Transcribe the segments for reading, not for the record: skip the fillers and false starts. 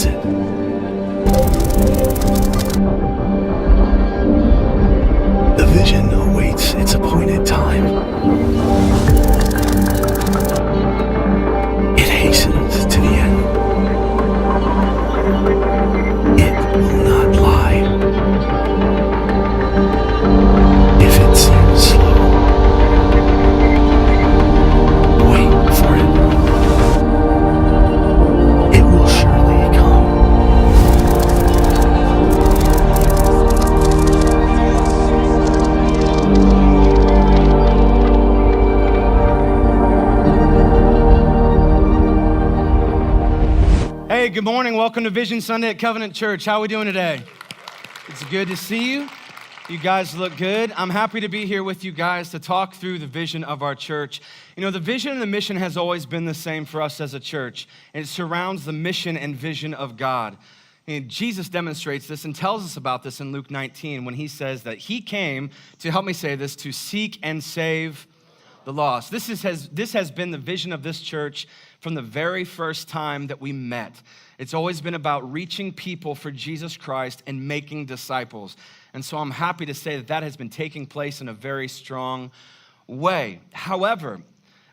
That's it. The vision awaits its appointed time. It hastens to the end. It will not lie. If it seems slow, wait for it. It will surely come. Hey, good morning. Welcome to Vision Sunday at Covenant Church. How are we doing today? It's good to see you. You guys look good. I'm happy to be here with you guys to talk through the vision of our church. You know, the vision and the mission has always been the same for us as a church, and it surrounds the mission and vision of God. And Jesus demonstrates this and tells us about this in Luke 19 when he says that he came, to help me say this, to seek and save the lost. This has been the vision of this church from the very first time that we met. It's always been about reaching people for Jesus Christ and making disciples. And so I'm happy to say that that has been taking place in a very strong way. However,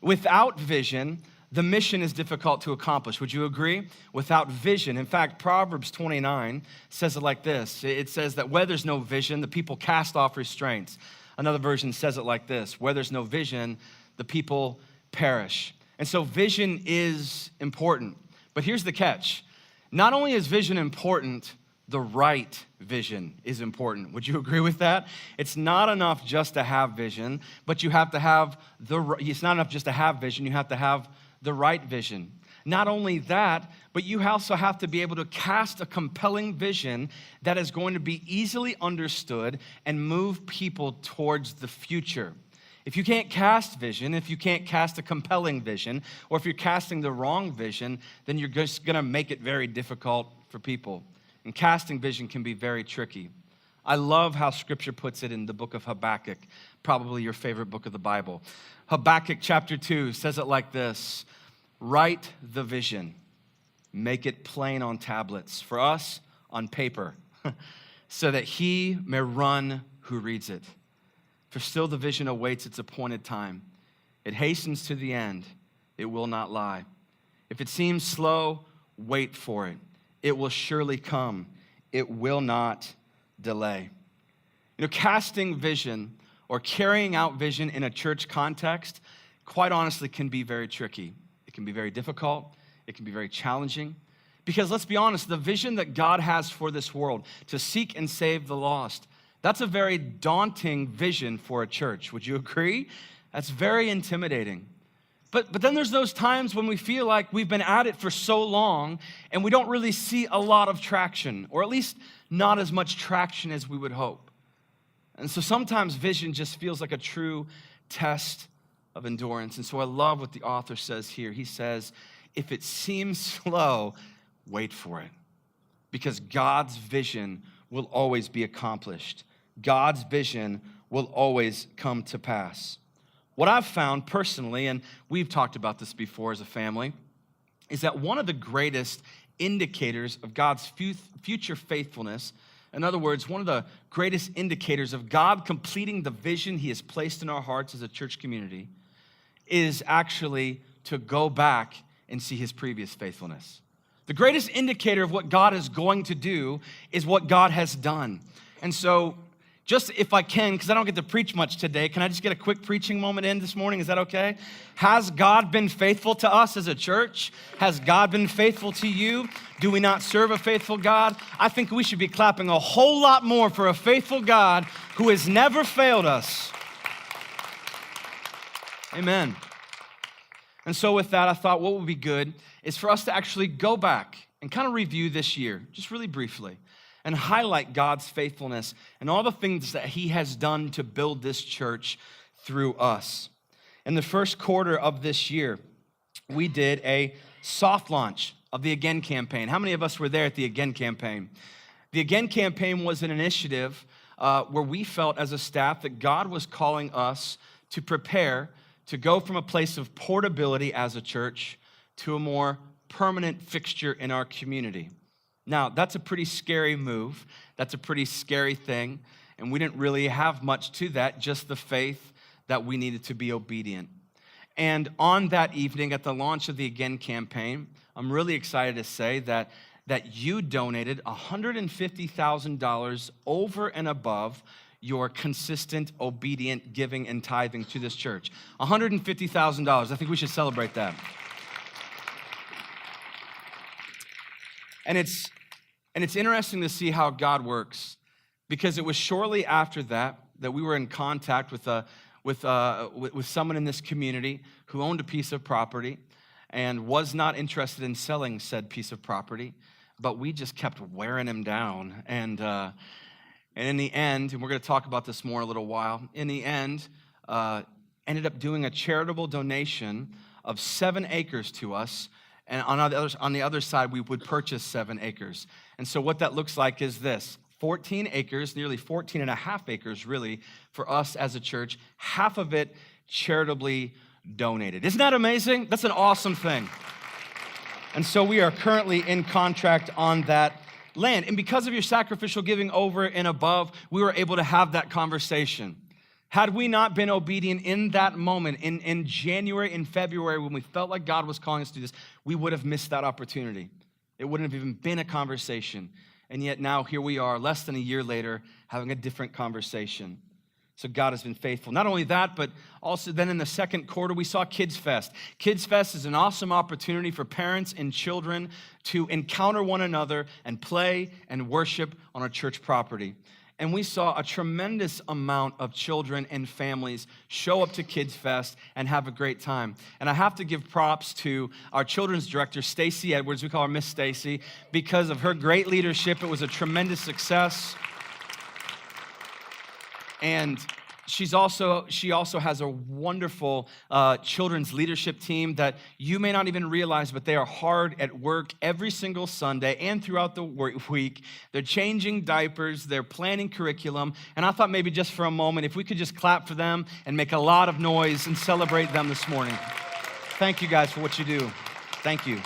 without vision, the mission is difficult to accomplish. Would you agree? Without vision. In fact, Proverbs 29 says it like this. It says that where there's no vision, the people cast off restraints. Another version says it like this. Where there's no vision, the people perish. And so vision is important. But here's the catch. Not only is vision important, the right vision is important. Would you agree with that? It's not enough just to have vision, but you have to have it's not enough just to have vision, you have to have the right vision. Not only that, but you also have to be able to cast a compelling vision that is going to be easily understood and move people towards the future. If you can't cast vision, if you can't cast a compelling vision, or if you're casting the wrong vision, then you're just gonna make it very difficult for people. And casting vision can be very tricky. I love how Scripture puts it in the book of Habakkuk, probably your favorite book of the Bible. Habakkuk chapter 2 says it like this: write the vision, make it plain on tablets, for us on paper, so that he may run who reads it. For still the vision awaits its appointed time. It hastens to the end. It will not lie. If it seems slow, wait for it. It will surely come. It will not delay. You know, casting vision or carrying out vision in a church context, quite honestly, can be very tricky. It can be very difficult. It can be very challenging. Because let's be honest, the vision that God has for this world, to seek and save the lost, that's a very daunting vision for a church. Would you agree? That's very intimidating. But then there's those times when we feel like we've been at it for so long and we don't really see a lot of traction, or at least not as much traction as we would hope. And so sometimes vision just feels like a true test of endurance. And so I love what the author says here. He says, if it seems slow, wait for it, because God's vision will always be accomplished. God's vision will always come to pass. What I've found personally, and we've talked about this before as a family, is that one of the greatest indicators of God's future faithfulness, in other words, one of the greatest indicators of God completing the vision he has placed in our hearts as a church community, is actually to go back and see his previous faithfulness. The greatest indicator of what God is going to do is what God has done. And so, just if I can, because I don't get to preach much today, can I just get a quick preaching moment in this morning? Is that okay? Has God been faithful to us as a church? Has God been faithful to you? Do we not serve a faithful God? I think we should be clapping a whole lot more for a faithful God who has never failed us. Amen. And so with that, I thought what would be good is for us to actually go back and kind of review this year, just really briefly, and highlight God's faithfulness and all the things that he has done to build this church through us. In the first quarter of this year, we did a soft launch of the Again campaign. How many of us were there at the Again campaign? The Again campaign was an initiative where we felt as a staff that God was calling us to prepare to go from a place of portability as a church to a more permanent fixture in our community. Now, that's a pretty scary move. That's a pretty scary thing. And we didn't really have much to that, just the faith that we needed to be obedient. And on that evening, at the launch of the Again campaign, I'm really excited to say that you donated $150,000 over and above your consistent, obedient giving and tithing to this church. $150,000. I think we should celebrate that. And it's interesting to see how God works, because it was shortly after that we were in contact with someone in this community who owned a piece of property and was not interested in selling said piece of property, but we just kept wearing him down. And in the end, and we're going to talk about this more in a little while, in the end, ended up doing a charitable donation of 7 acres to us. And on the other side, we would purchase 7 acres. And so what that looks like is this: 14 acres, nearly 14 and a half acres, really, for us as a church, half of it charitably donated. Isn't that amazing? That's an awesome thing. And so we are currently in contract on that land. And because of your sacrificial giving over and above, we were able to have that conversation. Had we not been obedient in that moment, in January and February, when we felt like God was calling us to do this, we would have missed that opportunity. It wouldn't have even been a conversation. And yet now here we are, less than a year later, having a different conversation. So God has been faithful. Not only that, but also then in the second quarter, we saw Kids Fest. Kids Fest is an awesome opportunity for parents and children to encounter one another and play and worship on our church property. And we saw a tremendous amount of children and families show up to Kids Fest and have a great time. And I have to give props to our children's director, Stacy Edwards. We call her Miss Stacy. Because of her great leadership, it was a tremendous success. And she also has a wonderful children's leadership team that you may not even realize, but they are hard at work every single Sunday and throughout the week. They're changing diapers, they're planning curriculum, and I thought maybe just for a moment, if we could just clap for them and make a lot of noise and celebrate them this morning. Thank you guys for what you do. Thank you.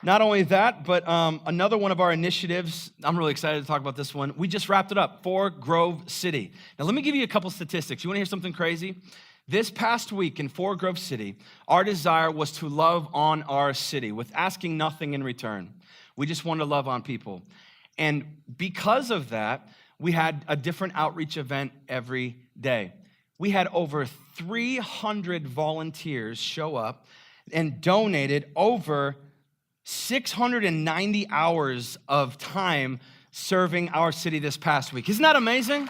Not only that, but another one of our initiatives, I'm really excited to talk about this one. We just wrapped it up for Grove City. Now, let me give you a couple statistics. You want to hear something crazy? This past week in Fort Grove City, our desire was to love on our city with asking nothing in return. We just wanted to love on people. And because of that, we had a different outreach event every day. We had over 300 volunteers show up and donated over 690 hours of time serving our city this past week. Isn't that amazing?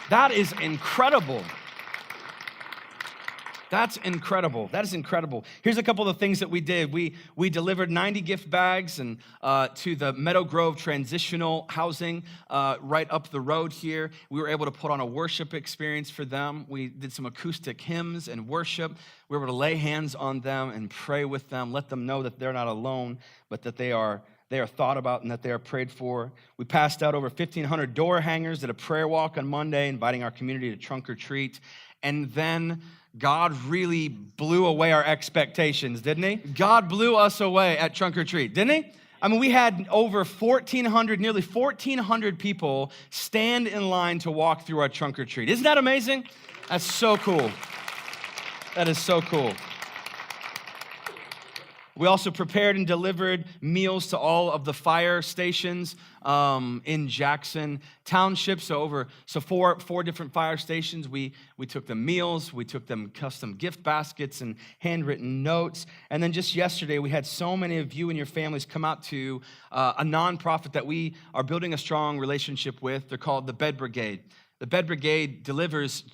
That is incredible. That's incredible. That is incredible. Here's a couple of the things that we did. We delivered 90 gift bags and to the Meadow Grove Transitional Housing right up the road here. We were able to put on a worship experience for them. We did some acoustic hymns and worship. We were able to lay hands on them and pray with them, let them know that they're not alone, but that they are thought about and that they are prayed for. We passed out over 1,500 door hangers, did a prayer walk on Monday, inviting our community to trunk or treat. And then God really blew away our expectations, didn't he? God blew us away at Trunk or Treat, didn't he? I mean, we had over 1,400, nearly 1,400 people stand in line to walk through our Trunk or Treat. Isn't that amazing? That's so cool. That is so cool. We also prepared and delivered meals to all of the fire stations in Jackson Township. So four different fire stations. We took them meals, we took them custom gift baskets and handwritten notes. And then just yesterday, we had so many of you and your families come out to a nonprofit that we are building a strong relationship with. They're called the Bed Brigade. The Bed Brigade delivers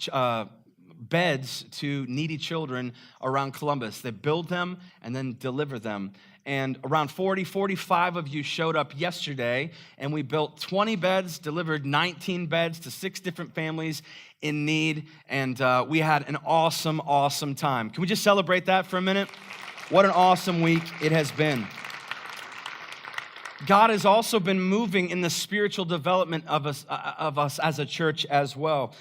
beds to needy children around Columbus. They build them and then deliver them. And around 45 of you showed up yesterday, and we built 20 beds, delivered 19 beds to 6 different families in need, and we had an awesome, awesome time. Can we just celebrate that for a minute? What an awesome week it has been. God has also been moving in the spiritual development of us as a church as well.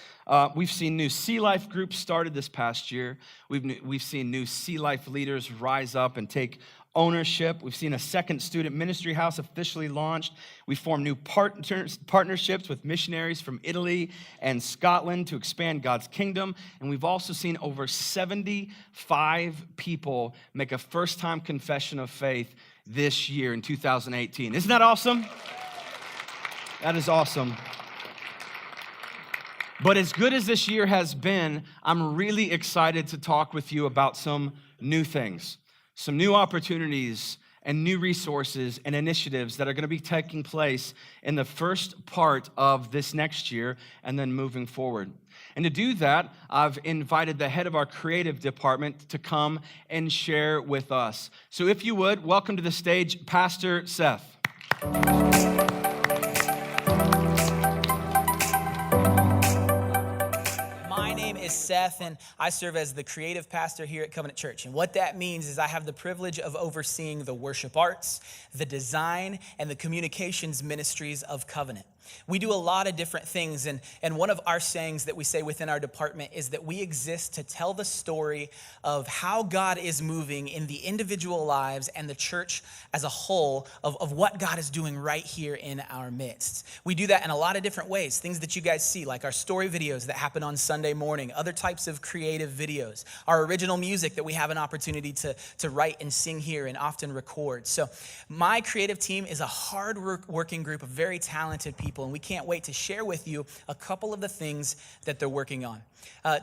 We've seen new Sea Life groups started this past year. We've seen new Sea Life leaders rise up and take ownership. We've seen a second student ministry house officially launched. We formed new partnerships with missionaries from Italy and Scotland to expand God's kingdom. And we've also seen over 75 people make a first-time confession of faith this year in 2018. Isn't that awesome? That is awesome. But as good as this year has been, I'm really excited to talk with you about some new things, some new opportunities and new resources and initiatives that are going to be taking place in the first part of this next year and then moving forward. And to do that, I've invited the head of our creative department to come and share with us. So if you would, welcome to the stage, Pastor Seth. Is Seth, and I serve as the creative pastor here at Covenant Church. And what that means is I have the privilege of overseeing the worship arts, the design, and the communications ministries of Covenant. We do a lot of different things, and one of our sayings that we say within our department is that we exist to tell the story of how God is moving in the individual lives and the church as a whole of what God is doing right here in our midst. We do that in a lot of different ways, things that you guys see, like our story videos that happen on Sunday morning, other types of creative videos, our original music that we have an opportunity to write and sing here and often record. So my creative team is a hard working group of very talented people, and we can't wait to share with you a couple of the things that they're working on.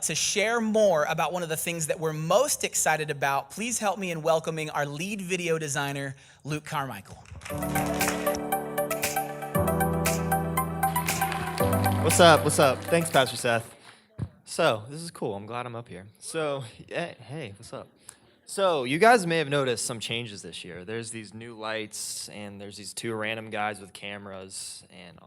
To share more about one of the things that we're most excited about, please help me in welcoming our lead video designer, Luke Carmichael. What's up? What's up? Thanks, Pastor Seth. So, this is cool. I'm glad I'm up here. So, hey, what's up? So, you guys may have noticed some changes this year. There's these new lights, and there's these two random guys with cameras, and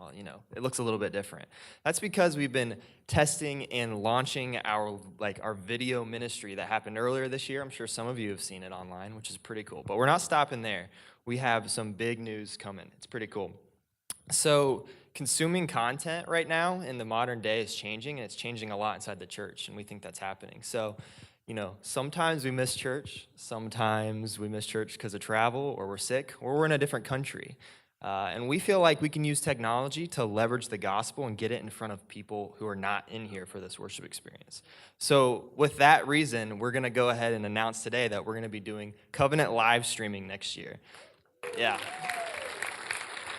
it looks a little bit different. That's because we've been testing and launching our video ministry that happened earlier this year. I'm sure some of you have seen it online, which is pretty cool. But we're not stopping there. We have some big news coming. It's pretty cool. So, consuming content right now in the modern day is changing, and it's changing a lot inside the church, and we think that's happening. So, sometimes we miss church. Sometimes we miss church because of travel, or we're sick, or we're in a different country. And we feel like we can use technology to leverage the gospel and get it in front of people who are not in here for this worship experience. So with that reason, we're going to go ahead and announce today that we're going to be doing Covenant live streaming next year.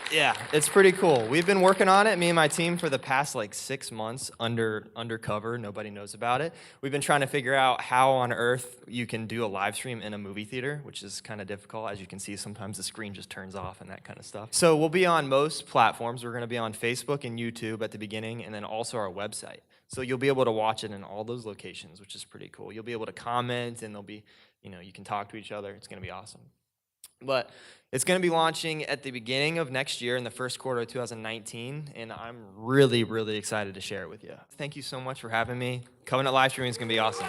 Yeah, it's pretty cool. We've been working on it, me and my team, for the past 6 months undercover. Nobody knows about it. We've been trying to figure out how on earth you can do a live stream in a movie theater, which is kind of difficult. As you can see, sometimes the screen just turns off and that kind of stuff. So we'll be on most platforms. We're going to be on Facebook and YouTube at the beginning, and then also our website. So you'll be able to watch it in all those locations, which is pretty cool. You'll be able to comment, and there'll be, you can talk to each other. It's going to be awesome. But it's going to be launching at the beginning of next year in the first quarter of 2019, and I'm really, really excited to share it with you. Thank you so much for having me. Covenant live streaming is going to be awesome.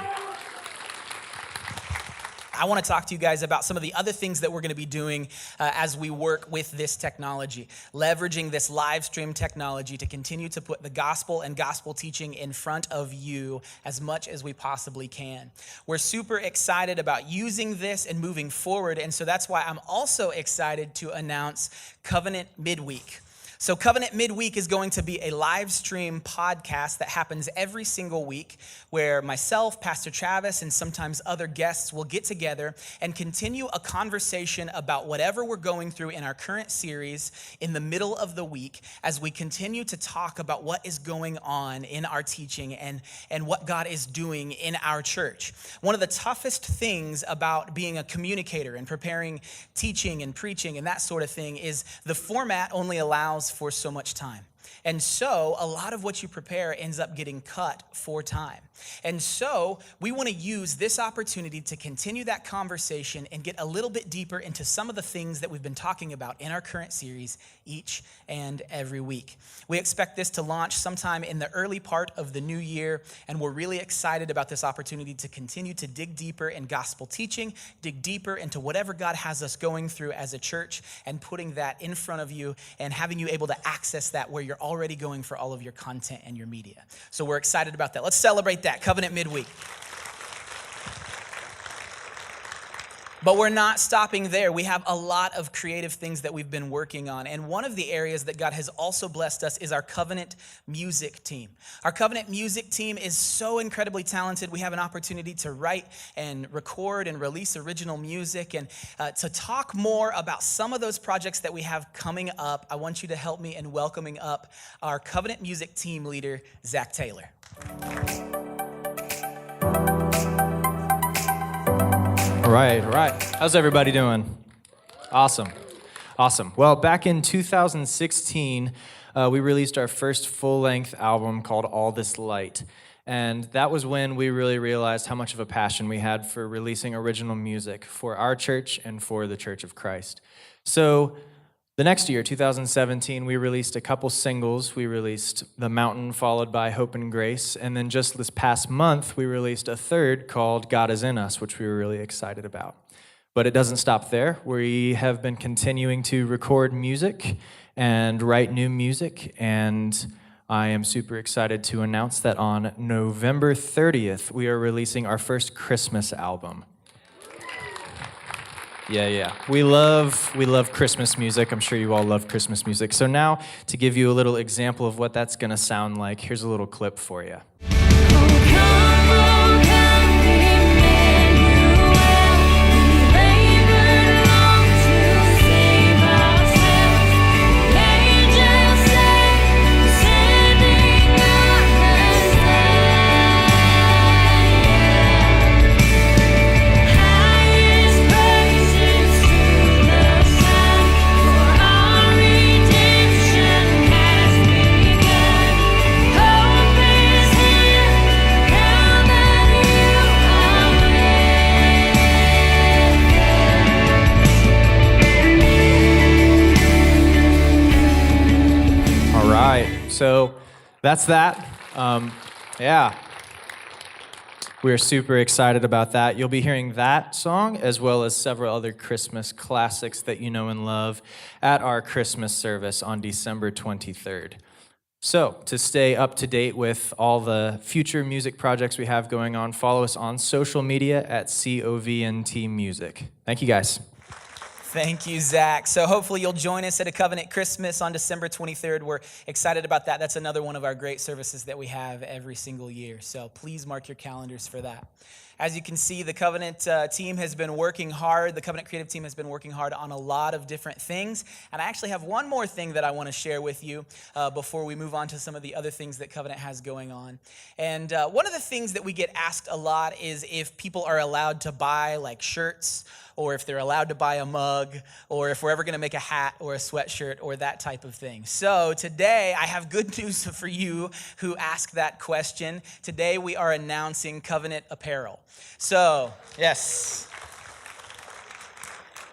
I want to talk to you guys about some of the other things that we're going to be doing as we work with this technology, leveraging this live stream technology to continue to put the gospel and gospel teaching in front of you as much as we possibly can. We're super excited about using this and moving forward, and so that's why I'm also excited to announce Covenant Midweek. So Covenant Midweek is going to be a live stream podcast that happens every single week where myself, Pastor Travis, and sometimes other guests will get together and continue a conversation about whatever we're going through in our current series in the middle of the week as we continue to talk about what is going on in our teaching and what God is doing in our church. One of the toughest things about being a communicator and preparing teaching and preaching and that sort of thing is the format only allows for so much time. And so a lot of what you prepare ends up getting cut for time. And so we want to use this opportunity to continue that conversation and get a little bit deeper into some of the things that we've been talking about in our current series each and every week. We expect this to launch sometime in the early part of the new year, and we're really excited about this opportunity to continue to dig deeper in gospel teaching, dig deeper into whatever God has us going through as a church, and putting that in front of you and having you able to access that where you're already going for all of your content and your media. So we're excited about that. Let's celebrate that, Covenant Midweek. But we're not stopping there. We have a lot of creative things that we've been working on. And one of the areas that God has also blessed us is our Covenant music team. Our Covenant music team is so incredibly talented. We have an opportunity to write and record and release original music. And to talk more about some of those projects that we have coming up, I want you to help me in welcoming up our Covenant music team leader, Zach Taylor. All right. How's everybody doing? Awesome. Well, back in 2016, we released our first full-length album called All This Light. And that was when we really realized how much of a passion we had for releasing original music for our church and for the Church of Christ. So the next year, 2017, we released a couple singles. We released The Mountain, followed by Hope and Grace. And then just this past month, we released a third called God Is In Us, which we were really excited about. But it doesn't stop there. We have been continuing to record music and write new music. And I am super excited to announce that on November 30th, we are releasing our first Christmas album. Yeah. We love Christmas music. I'm sure you all love Christmas music. So now, to give you a little example of what that's going to sound like, here's a little clip for you. So that's that. We're super excited about that. You'll be hearing that song as well as several other Christmas classics that you know and love at our Christmas service on December 23rd. So to stay up to date with all the future music projects we have going on, follow us on social media at COVNT Music. Thank you, guys. Thank you, Zach. So hopefully you'll join us at a Covenant Christmas on December 23rd. We're excited about that. That's another one of our great services that we have every single year. So please mark your calendars for that. As you can see, the Covenant team has been working hard. The Covenant Creative team has been working hard on a lot of different things. And I actually have one more thing that I want to share with you before we move on to some of the other things that Covenant has going on. And one of the things that we get asked a lot is if people are allowed to buy like shirts, or if they're allowed to buy a mug, or if we're ever going to make a hat or a sweatshirt or that type of thing. So today, I have good news for you who ask that question. Today, we are announcing Covenant Apparel. So, yes.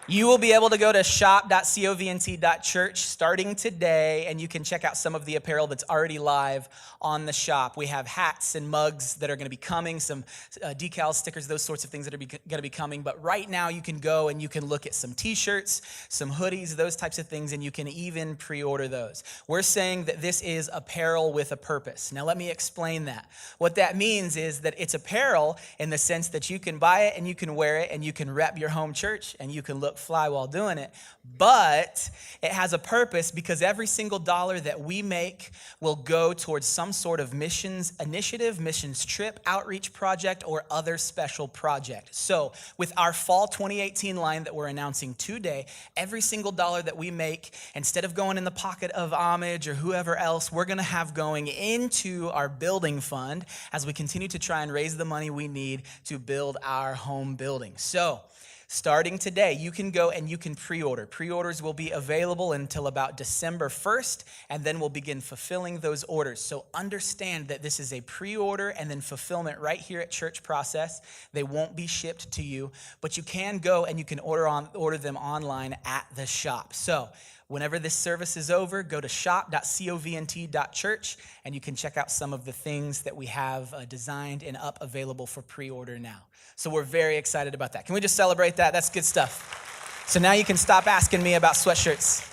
You will be able to go to shop.covnt.church starting today, and you can check out some of the apparel that's already live on the shop. We have hats and mugs that are going to be coming, some decals, stickers, those sorts of things that are going to be coming. But right now, you can go and you can look at some t-shirts, some hoodies, those types of things, and you can even pre-order those. We're saying that this is apparel with a purpose. Now, let me explain that. What that means is that it's apparel in the sense that you can buy it and you can wear it and you can rep your home church and you can look fly while doing it, but it has a purpose because every single dollar that we make will go towards some sort of missions initiative, missions trip, outreach project, or other special project. So with our fall 2018 line that we're announcing today, every single dollar that we make, instead of going in the pocket of Homage or whoever else, we're going to have going into our building fund as we continue to try and raise the money we need to build our home building. So starting today, you can go and you can pre-order. Pre-orders will be available until about December 1st, and then we'll begin fulfilling those orders. So understand that this is a pre-order and then fulfillment right here at Church Process. They won't be shipped to you, but you can go and you can order them online at the shop. So whenever this service is over, go to shop.covnt.church, and you can check out some of the things that we have designed and up available for pre-order now. So we're very excited about that. Can we just celebrate that? That's good stuff. So now you can stop asking me about sweatshirts.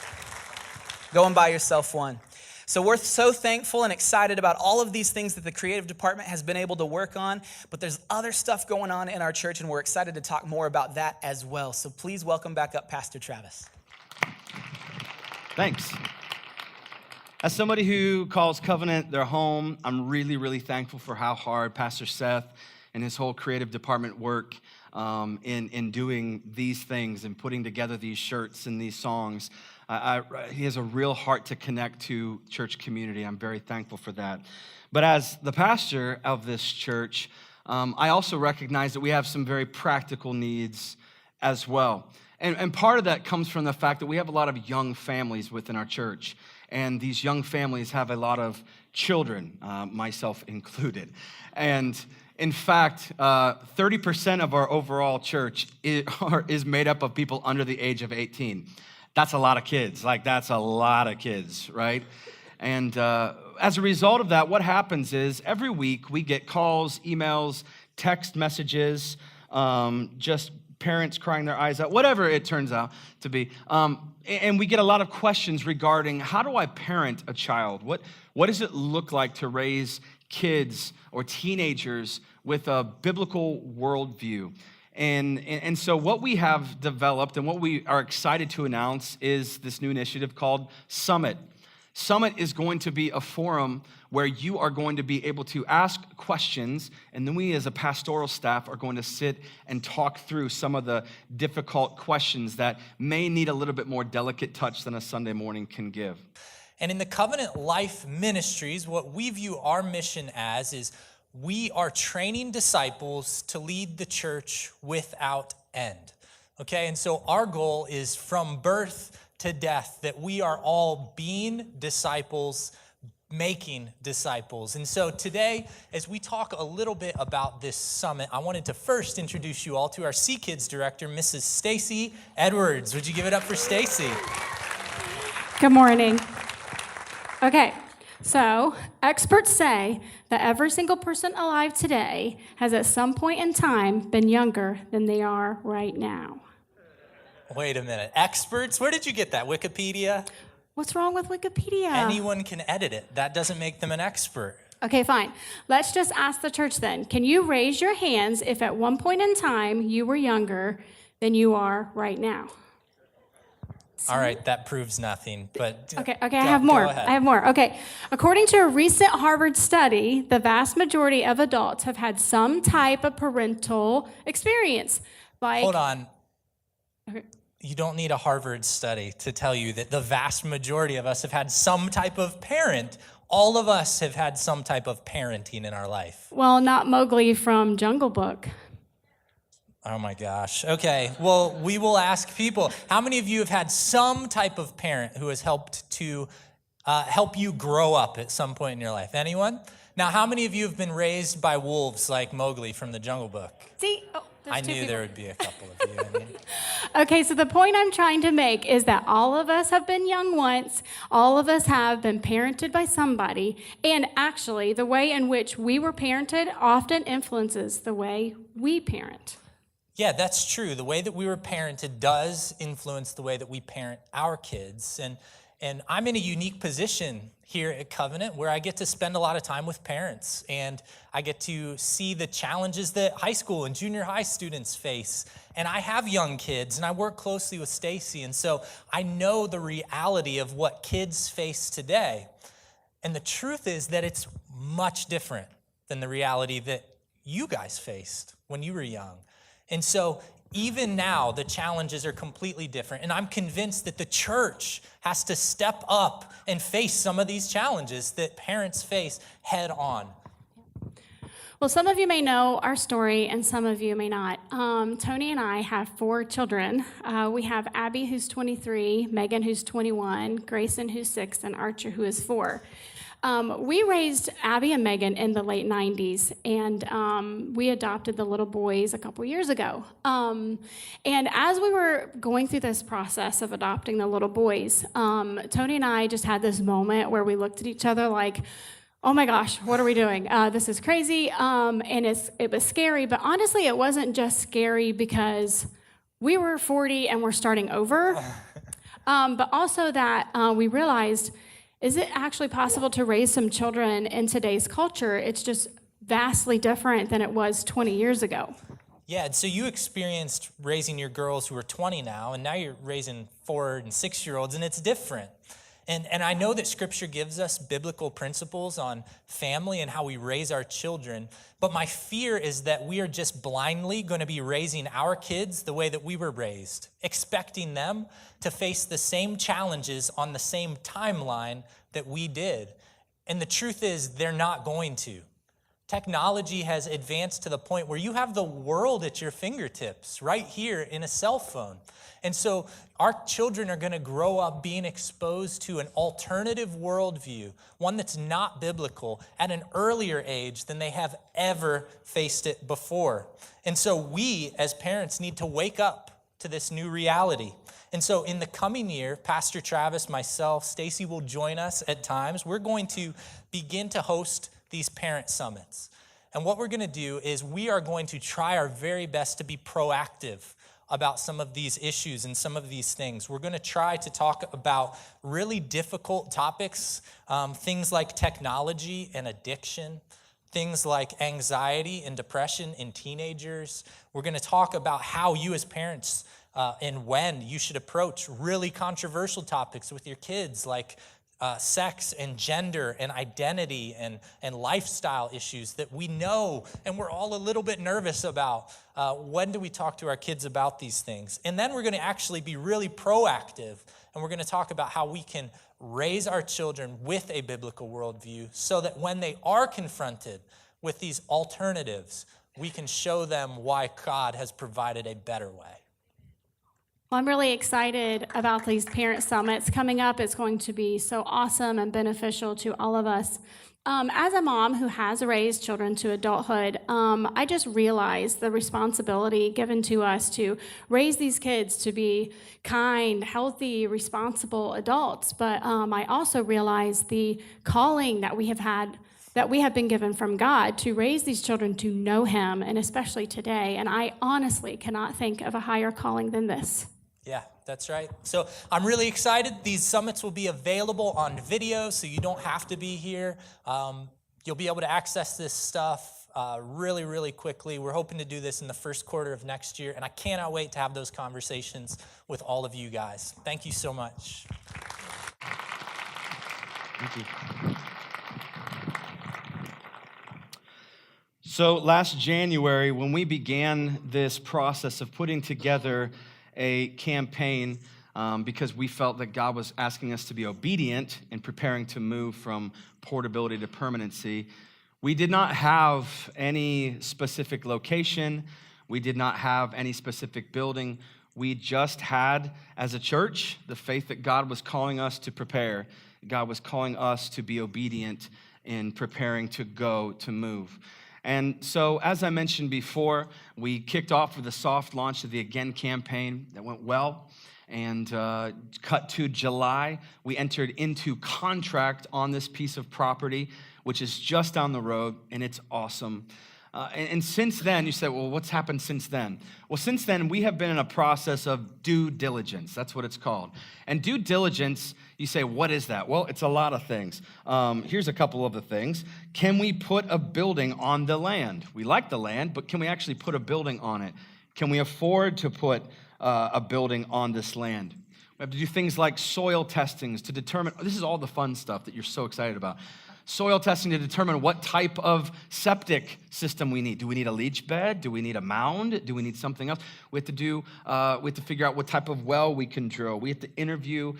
Go and buy yourself one. So we're so thankful and excited about all of these things that the creative department has been able to work on, but there's other stuff going on in our church, and we're excited to talk more about that as well. So please welcome back up Pastor Travis. Thanks. As somebody who calls Covenant their home, I'm really, really thankful for how hard Pastor Seth and his whole creative department work in doing these things and putting together these shirts and these songs. He has a real heart to connect to church community. I'm very thankful for that. But as the pastor of this church, I also recognize that we have some very practical needs as well. And part of that comes from the fact that we have a lot of young families within our church. And these young families have a lot of children, myself included. And in fact, 30% of our overall church is made up of people under the age of 18. That's a lot of kids. That's a lot of kids, right? And as a result of that, what happens is every week we get calls, emails, text messages, just parents crying their eyes out, whatever it turns out to be. And we get a lot of questions regarding how do I parent a child? What does it look like to raise kids or teenagers with a biblical worldview? And so what we have developed and what we are excited to announce is this new initiative called Summit. Summit is going to be a forum where you are going to be able to ask questions, and then we as a pastoral staff are going to sit and talk through some of the difficult questions that may need a little bit more delicate touch than a Sunday morning can give. And in the Covenant Life Ministries, what we view our mission as is we are training disciples to lead the church without end. Okay, and so our goal is from birth to death, that we are all being disciples, making disciples. And so today, as we talk a little bit about this summit, I wanted to first introduce you all to our Sea Kids director, Mrs. Stacy Edwards. Would you give it up for Stacy? Good morning. Okay, so experts say that every single person alive today has at some point in time been younger than they are right now. Wait a minute. Experts? Where did you get that? Wikipedia? What's wrong with Wikipedia? Anyone can edit it. That doesn't make them an expert. Okay, fine. Let's just ask the church then. Can you raise your hands if at one point in time you were younger than you are right now? All right, that proves nothing, but Okay, I have more. Okay, according to a recent Harvard study, the vast majority of adults have had some type of parental experience. Hold on. Okay. You don't need a Harvard study to tell you that the vast majority of us have had some type of parent. All of us have had some type of parenting in our life. Well, not Mowgli from Jungle Book. Oh my gosh. Okay, well, we will ask people. How many of you have had some type of parent who has helped to help you grow up at some point in your life? Anyone? Now, how many of you have been raised by wolves like Mowgli from the Jungle Book? See? I knew there would be a couple of you. Okay, so the point I'm trying to make is that all of us have been young once. All of us have been parented by somebody. And actually, the way in which we were parented often influences the way we parent. Yeah, that's true. The way that we were parented does influence the way that we parent our kids. And I'm in a unique position here at Covenant where I get to spend a lot of time with parents, and I get to see the challenges that high school and junior high students face. And I have young kids, and I work closely with Stacy, and so I know the reality of what kids face today. And the truth is that it's much different than the reality that you guys faced when you were young. And so even now, the challenges are completely different. And I'm convinced that the church has to step up and face some of these challenges that parents face head on. Well, some of you may know our story, and some of you may not. Tony and I have 4 children. We have Abby, who's 23, Megan, who's 21, Grayson, who's 6, and Archer, who is 4. We raised Abby and Megan in the late 90s, and we adopted the little boys a couple years ago. And as we were going through this process of adopting the little boys, Tony and I just had this moment where we looked at each other like, oh my gosh, what are we doing? This is crazy, and it was scary, but honestly, it wasn't just scary because we were 40 and we're starting over, but also that we realized is it actually possible to raise some children in today's culture? It's just vastly different than it was 20 years ago. Yeah, so you experienced raising your girls who are 20 now, and now you're raising 4 and 6-year-olds, and it's different. And I know that Scripture gives us biblical principles on family and how we raise our children, but my fear is that we are just blindly going to be raising our kids the way that we were raised, expecting them to face the same challenges on the same timeline that we did. And the truth is, they're not going to. Technology has advanced to the point where you have the world at your fingertips right here in a cell phone. And so our children are going to grow up being exposed to an alternative worldview, one that's not biblical, at an earlier age than they have ever faced it before. And so we, as parents, need to wake up to this new reality. And so in the coming year, Pastor Travis, myself, Stacy will join us at times. We're going to begin to host these parent summits. And what we're going to do is we are going to try our very best to be proactive about some of these issues and some of these things. We're going to try to talk about really difficult topics, things like technology and addiction, things like anxiety and depression in teenagers. We're going to talk about how you as parents and when you should approach really controversial topics with your kids, like sex and gender and identity and lifestyle issues that we know and we're all a little bit nervous about. When do we talk to our kids about these things? And then we're going to actually be really proactive, and we're going to talk about how we can raise our children with a biblical worldview so that when they are confronted with these alternatives, we can show them why God has provided a better way. Well, I'm really excited about these parent summits coming up. It's going to be so awesome and beneficial to all of us. As a mom who has raised children to adulthood, I just realized the responsibility given to us to raise these kids to be kind, healthy, responsible adults. But I also realized the calling that we have been given from God to raise these children to know Him, and especially today. And I honestly cannot think of a higher calling than this. Yeah, that's right. So I'm really excited. These summits will be available on video, so you don't have to be here. You'll be able to access this stuff really, really quickly. We're hoping to do this in the first quarter of next year, and I cannot wait to have those conversations with all of you guys. Thank you so much. Thank you. So last January, when we began this process of putting together a campaign because we felt that God was asking us to be obedient in preparing to move from portability to permanency, we did not have any specific location. We did not have any specific building. We just had, as a church, the faith that God was calling us to prepare. God was calling us to be obedient in preparing to go, to move. And so, as I mentioned before, we kicked off with a soft launch of the Again campaign that went well. And cut to July, we entered into contract on this piece of property, which is just down the road, and it's awesome. And since then, you say, well, what's happened since then? Well, since then, we have been in a process of due diligence. That's what it's called. And due diligence, you say, what is that? Well, it's a lot of things. Here's a couple of the things. Can we put a building on the land? We like the land, but can we actually put a building on it? Can we afford to put a building on this land? We have to do things like soil testings to determine, this is all the fun stuff that you're so excited about. Soil testing to determine what type of septic system we need. Do we need a leach bed? Do we need a mound? Do we need something else? We have to figure out what type of well we can drill. We had to interview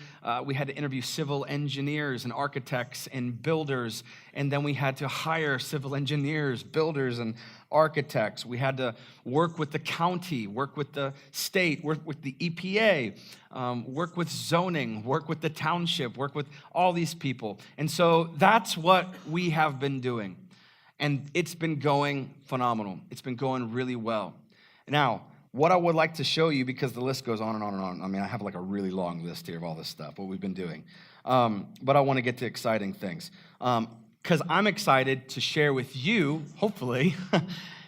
civil engineers and architects and builders, and then we had to hire civil engineers, builders, and architects. We had to work with the county, work with the state, work with the EPA, work with zoning, work with the township, work with all these people. And so that's what we have been doing. And it's been going phenomenal. It's been going really well. Now, what I would like to show you, because the list goes on and on and on. I mean, I have like a really long list here of all this stuff, what we've been doing. But I want to get to exciting things. Because I'm excited to share with you, hopefully,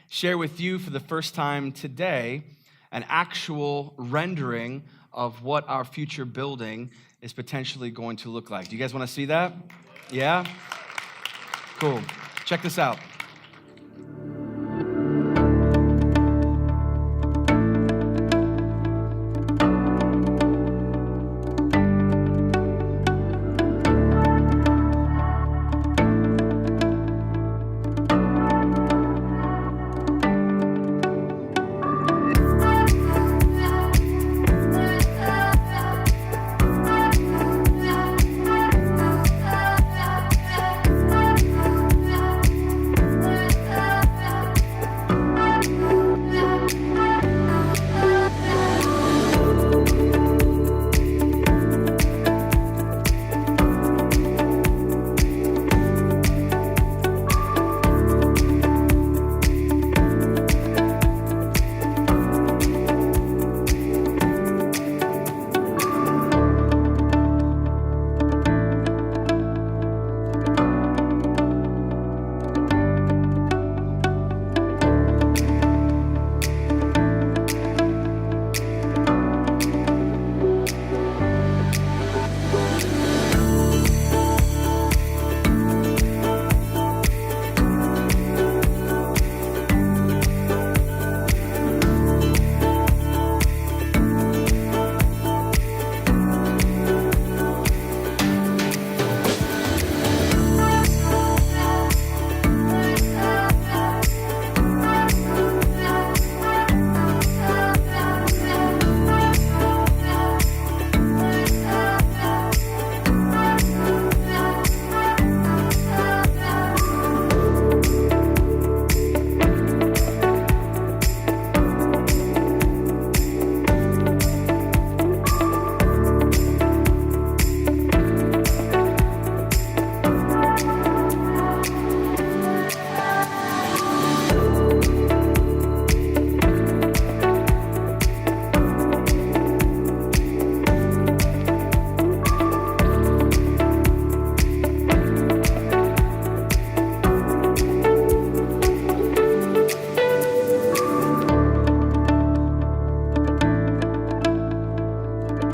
share with you for the first time today, an actual rendering of what our future building is potentially going to look like. Do you guys want to see that? Yeah? Cool. Check this out.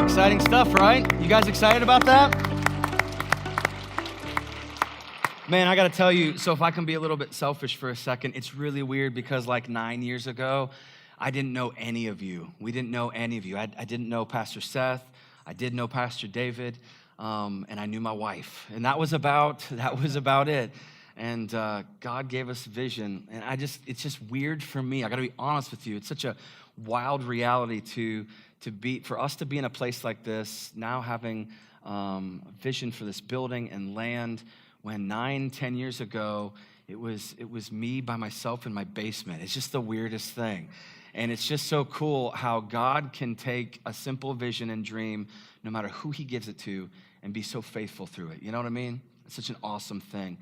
Exciting stuff, right? You guys excited about that? Man, I gotta tell you, so if I can be a little bit selfish for a second, it's really weird because like 9 years ago, I didn't know any of you. We didn't know any of you. I didn't know Pastor Seth. I did know Pastor David, and I knew my wife. And that was about it. And God gave us vision. And it's just weird for me. I gotta be honest with you. It's such a wild reality for us to be in a place like this, now having vision for this building and land, when 9-10 years ago, it was me by myself in my basement. It's just the weirdest thing. And it's just so cool how God can take a simple vision and dream, no matter who he gives it to, and be so faithful through it. You know what I mean? It's such an awesome thing.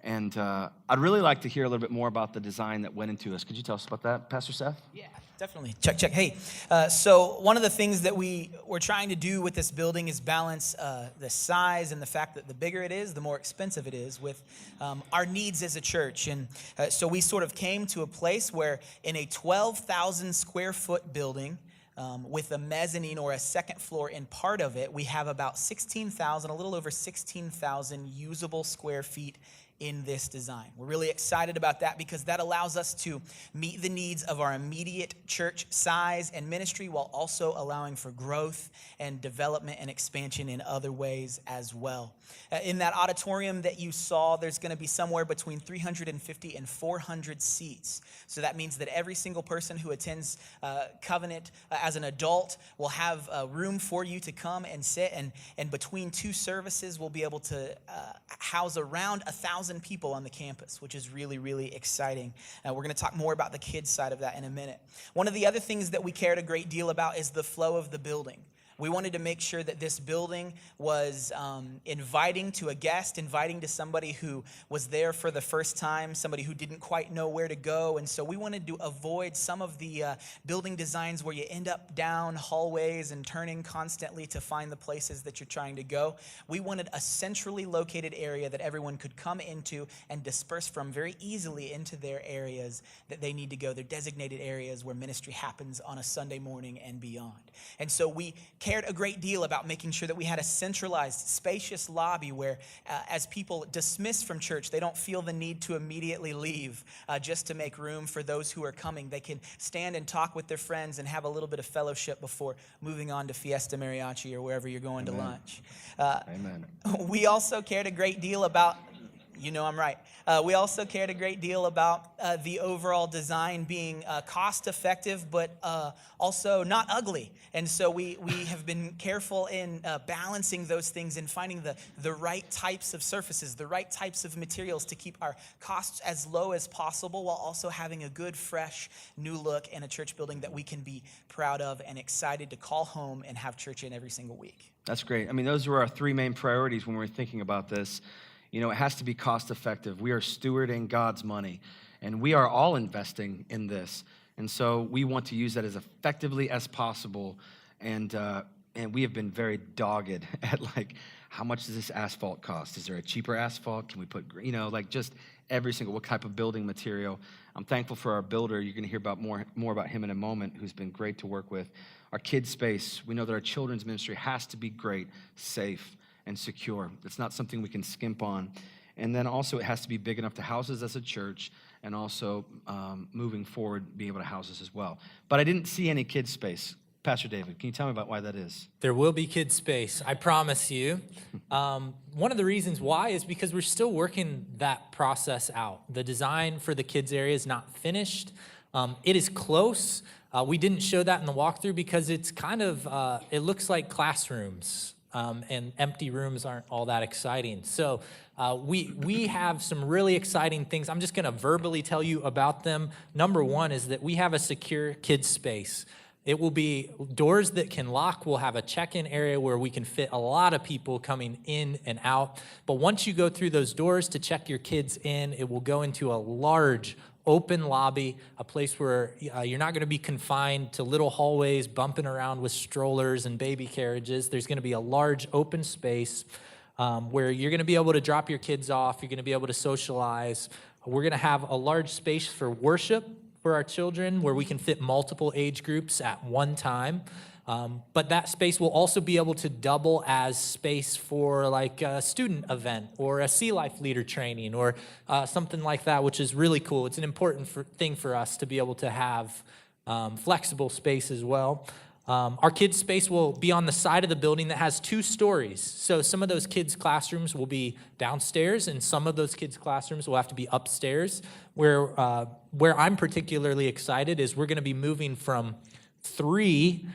And I'd really like to hear a little bit more about the design that went into this. Could you tell us about that, Pastor Seth? Yeah, definitely. Check. Hey, so one of the things that we're trying to do with this building is balance the size and the fact that the bigger it is, the more expensive it is with our needs as a church. And so we sort of came to a place where in a 12,000 square foot building, with a mezzanine or a second floor in part of it, we have about a little over 16,000 usable square feet in this design. We're really excited about that because that allows us to meet the needs of our immediate church size and ministry while also allowing for growth and development and expansion in other ways as well. In that auditorium that you saw, there's going to be somewhere between 350 and 400 seats. So that means that every single person who attends Covenant as an adult will have room for you to come and sit. And between two services, we'll be able to house around 1,000 people on the campus, which is really, really exciting. We're going to talk more about the kids side of that in a minute. One of the other things that we cared a great deal about is the flow of the building. We wanted to make sure that this building was inviting to a guest, inviting to somebody who was there for the first time, somebody who didn't quite know where to go. And so we wanted to avoid some of the building designs where you end up down hallways and turning constantly to find the places that you're trying to go. We wanted a centrally located area that everyone could come into and disperse from very easily into their areas that they need to go, their designated areas where ministry happens on a Sunday morning and beyond. And so we cared a great deal about making sure that we had a centralized, spacious lobby where as people dismiss from church, they don't feel the need to immediately leave just to make room for those who are coming. They can stand and talk with their friends and have a little bit of fellowship before moving on to Fiesta Mariachi or wherever you're going to lunch. Amen. We also cared a great deal about, you know I'm right. We also cared a great deal about the overall design being cost effective, but also not ugly. And so we have been careful in balancing those things and finding the right types of surfaces, the right types of materials to keep our costs as low as possible while also having a good, fresh, new look and a church building that we can be proud of and excited to call home and have church in every single week. That's great. I mean, those were our three main priorities when we were thinking about this. You know, it has to be cost effective. We are stewarding God's money, and we are all investing in this. And so we want to use that as effectively as possible. And we have been very dogged at, like, how much does this asphalt cost? Is there a cheaper asphalt? Can we put, you know, like just every single, what type of building material? I'm thankful for our builder. You're going to hear about more about him in a moment, who's been great to work with. Our kids' space, we know that our children's ministry has to be great, safe, and secure. It's not something we can skimp on. And then also it has to be big enough to house us as a church, and also moving forward, be able to house us as well. But I didn't see any kids space. Pastor David, can you tell me about why that is? There will be kids space, I promise you. One of the reasons why is because we're still working that process out. The design for the kids area is not finished. It is close. We didn't show that in the walkthrough because it's kind of, it looks like classrooms. And empty rooms aren't all that exciting. So we have some really exciting things. I'm just going to verbally tell you about them. Number one is that we have a secure kids space. It will be doors that can lock. We'll have a check-in area where we can fit a lot of people coming in and out. But once you go through those doors to check your kids in, it will go into a large open lobby, a place where you're not going to be confined to little hallways bumping around with strollers and baby carriages. There's going to be a large open space where you're going to be able to drop your kids off. You're going to be able to socialize. We're going to have a large space for worship for our children where we can fit multiple age groups at one time. But that space will also be able to double as space for like a student event or a Sea Life leader training or something like that, which is really cool. It's an important thing for us to be able to have flexible space as well. Our kids' space will be on the side of the building that has 2 stories. So some of those kids' classrooms will be downstairs, and some of those kids' classrooms will have to be upstairs. Where I'm particularly excited is we're going to be moving from three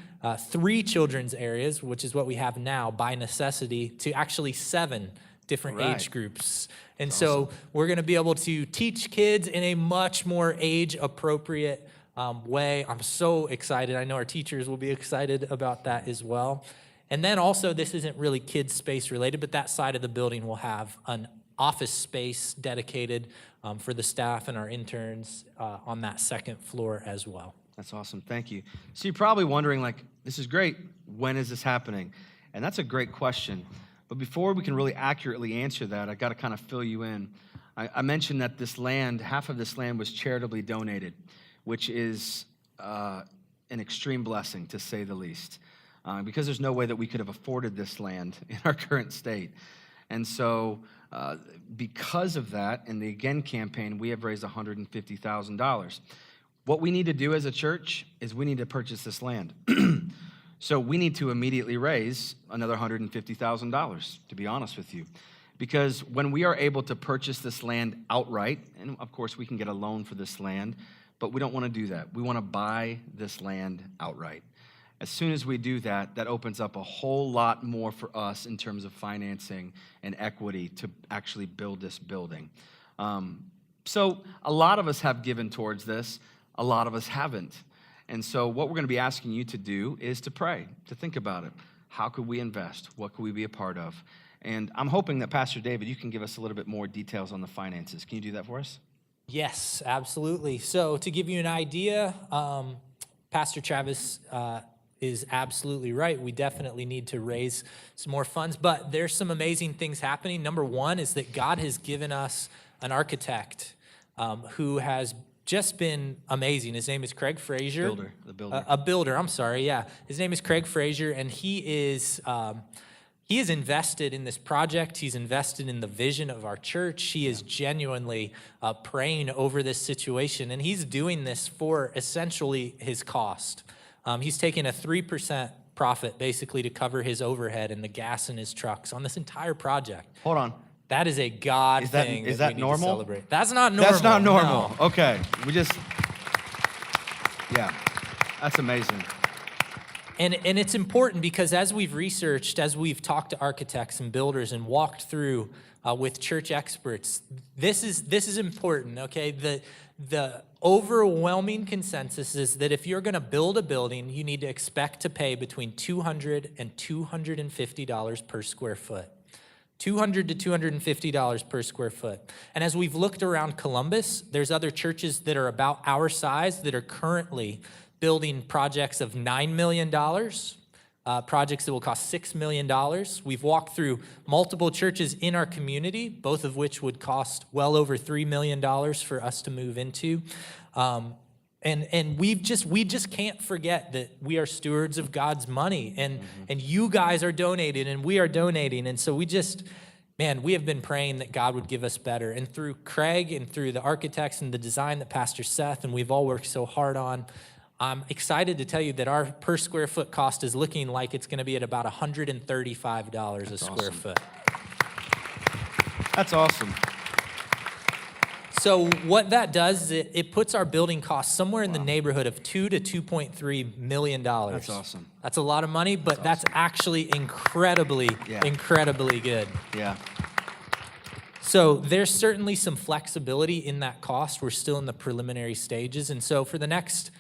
children's areas, which is what we have now by necessity, to actually 7 different age groups. And so we're going to be able to teach kids in a much more age-appropriate way. I'm so excited. I know our teachers will be excited about that as well. And then also, this isn't really kids space related, but that side of the building will have an office space dedicated for the staff and our interns on that second floor as well. That's awesome. Thank you. So you're probably wondering, like, this is great. When is this happening? And that's a great question. But before we can really accurately answer that, I got to kind of fill you in. I mentioned that this land, half of this land was charitably donated, which is an extreme blessing, to say the least, because there's no way that we could have afforded this land in our current state. And so because of that, in the Again campaign, we have raised $150,000. What we need to do as a church is we need to purchase this land. So we need to immediately raise another $150,000, to be honest with you. Because when we are able to purchase this land outright, and of course we can get a loan for this land, but we don't want to do that. We want to buy this land outright. As soon as we do that, that opens up a whole lot more for us in terms of financing and equity to actually build this building. So a lot of us have given towards this. A lot of us haven't. And so what we're going to be asking you to do is to pray, to think about it. How could we invest? What could we be a part of? And I'm hoping that Pastor David, you can give us a little bit more details on the finances. Can you do that for us? Yes, absolutely. So to give you an idea, Pastor Travis is absolutely right. We definitely need to raise some more funds, but there's some amazing things happening. Number one is that God has given us an architect who has just been amazing. His name is Craig Frazier. Builder, the builder. A builder, I'm sorry, yeah. His name is Craig Frazier, and he is invested in this project. He's invested in the vision of our church. He is genuinely praying over this situation, and he's doing this for essentially his cost. He's taking a 3% profit basically to cover his overhead and the gas in his trucks on this entire project. Hold on. That is a God thing. Is that that we need normal? To celebrate. That's not normal. That's not normal. No. Okay. Yeah, that's amazing. And it's important because as we've researched, as we've talked to architects and builders and walked through with church experts, this is important, okay? The overwhelming consensus is that if you're going to build a building, you need to expect to pay between $200 and $250 per square foot. $200 to $250 per square foot. And as we've looked around Columbus, there's other churches that are about our size that are currently building projects of $9 million, projects that will cost $6 million. We've walked through multiple churches in our community, both of which would cost well over $3 million for us to move into. And we just can't forget that we are stewards of God's money, and you guys are donating, and we are donating, and so we have been praying that God would give us better. And through Craig and through the architects and the design that Pastor Seth and we've all worked so hard on, I'm excited to tell you that our per square foot cost is looking like it's going to be at about $135 a square foot. That's awesome. So what that does is it puts our building costs somewhere in the neighborhood of $2 to $2.3 million. That's awesome. That's a lot of money, but that's actually incredibly good. Yeah. So there's certainly some flexibility in that cost. We're still in the preliminary stages. And so for the next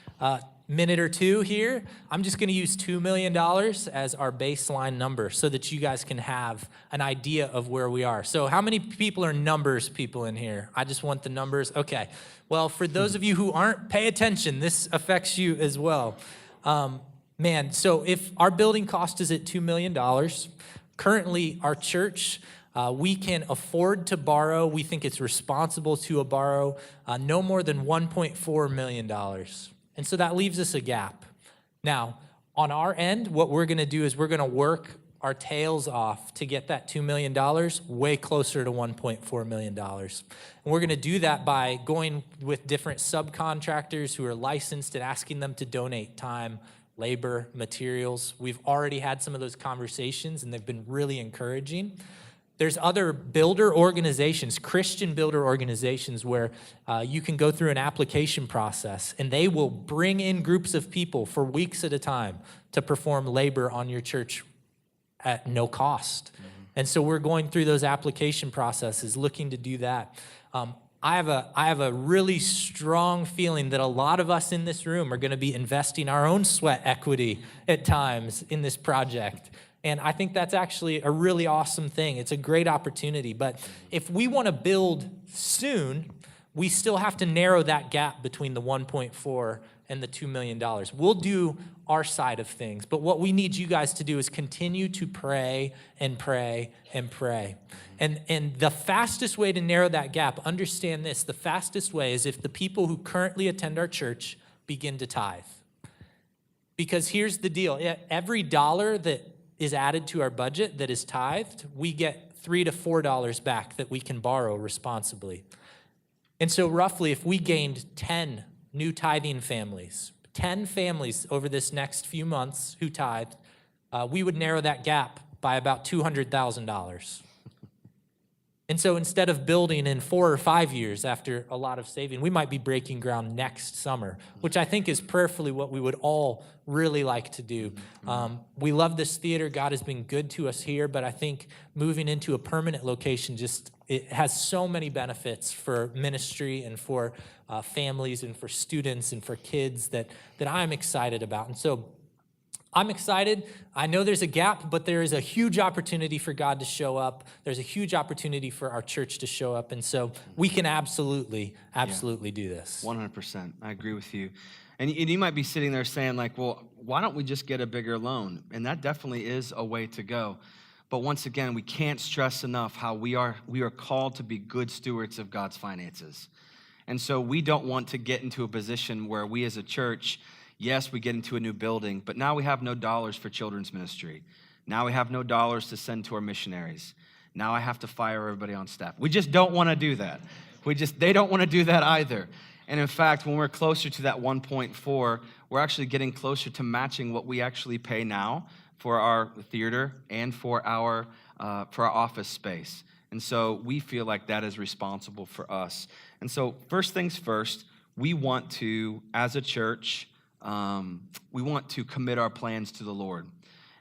minute or two here, I'm just going to use $2 million as our baseline number so that you guys can have an idea of where we are. So how many people are numbers people in here? I just want the numbers. Okay. Well, for those of you who aren't, pay attention. This affects you as well. So if our building cost is at $2 million, currently our church, we can afford to borrow. We think it's responsible to borrow no more than $1.4 million. And so that leaves us a gap. Now, on our end, what we're going to do is we're going to work our tails off to get that $2 million way closer to $1.4 million. And we're going to do that by going with different subcontractors who are licensed and asking them to donate time, labor, materials. We've already had some of those conversations, and they've been really encouraging. There's other builder organizations, Christian builder organizations, where you can go through an application process, and they will bring in groups of people for weeks at a time to perform labor on your church at no cost. Mm-hmm. And so we're going through those application processes, looking to do that. I have a really strong feeling that a lot of us in this room are going to be investing our own sweat equity at times in this project. And I think that's actually a really awesome thing. It's a great opportunity. But if we want to build soon, we still have to narrow that gap between the 1.4 and the $2 million. We'll do our side of things. But what we need you guys to do is continue to pray and pray and pray. And the fastest way to narrow that gap, understand this, the fastest way is if the people who currently attend our church begin to tithe. Because here's the deal. Every dollar that is added to our budget that is tithed, we get $3 to $4 back that we can borrow responsibly. And so roughly, if we gained 10 new tithing families, 10 families over this next few months who tithed, we would narrow that gap by about $200,000. And so instead of building in 4 or 5 years after a lot of saving, we might be breaking ground next summer, which I think is prayerfully what we would all really like to do. We love this theater. God has been good to us here, but I think moving into a permanent location it has so many benefits for ministry and for families and for students and for kids that I'm excited about. And so I'm excited. I know there's a gap, but there is a huge opportunity for God to show up. There's a huge opportunity for our church to show up. And so we can absolutely do this. 100%. I agree with you. And you might be sitting there saying like, well, why don't we just get a bigger loan? And that definitely is a way to go. But once again, we can't stress enough how we are called to be good stewards of God's finances. And so we don't want to get into a position where we as a church, yes, we get into a new building, but now we have no dollars for children's ministry. Now we have no dollars to send to our missionaries. Now I have to fire everybody on staff. We just don't want to do that. They don't want to do that either. And in fact, when we're closer to that 1.4, we're actually getting closer to matching what we actually pay now for our theater and for our office space. And so we feel like that is responsible for us. And so first things first, we want to, as a church, we want to commit our plans to the Lord.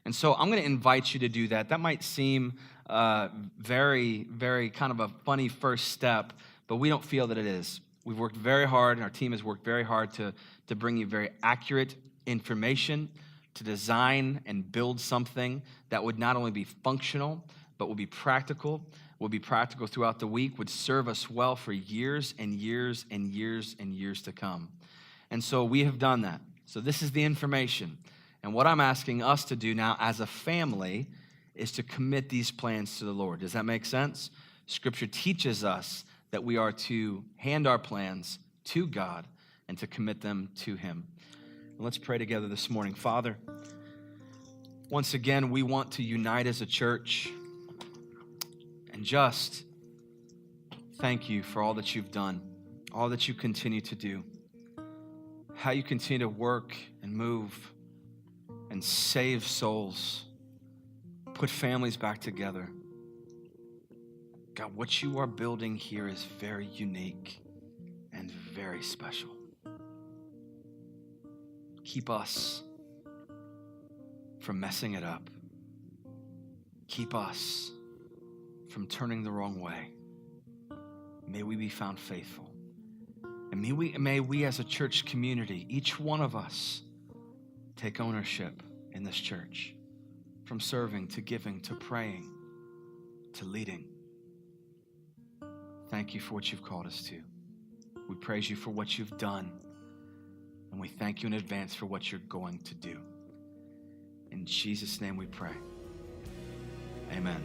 And so I'm going to invite you to do that. That might seem very, very kind of a funny first step, but we don't feel that it is. We've worked very hard, and our team has worked very hard to bring you very accurate information, to design and build something that would not only be functional, but would be practical throughout the week, would serve us well for years and years and years and years to come. And so we have done that. So this is the information. And what I'm asking us to do now as a family is to commit these plans to the Lord. Does that make sense? Scripture teaches us that we are to hand our plans to God and to commit them to Him. And let's pray together this morning. Father, once again, we want to unite as a church and just thank you for all that you've done, all that you continue to do, how you continue to work and move and save souls, put families back together. God, what you are building here is very unique and very special. Keep us from messing it up. Keep us from turning the wrong way. May we be found faithful. And may we as a church community, each one of us, take ownership in this church, from serving to giving to praying to leading. Thank you for what you've called us to. We praise you for what you've done, and we thank you in advance for what you're going to do. In Jesus' name we pray. Amen.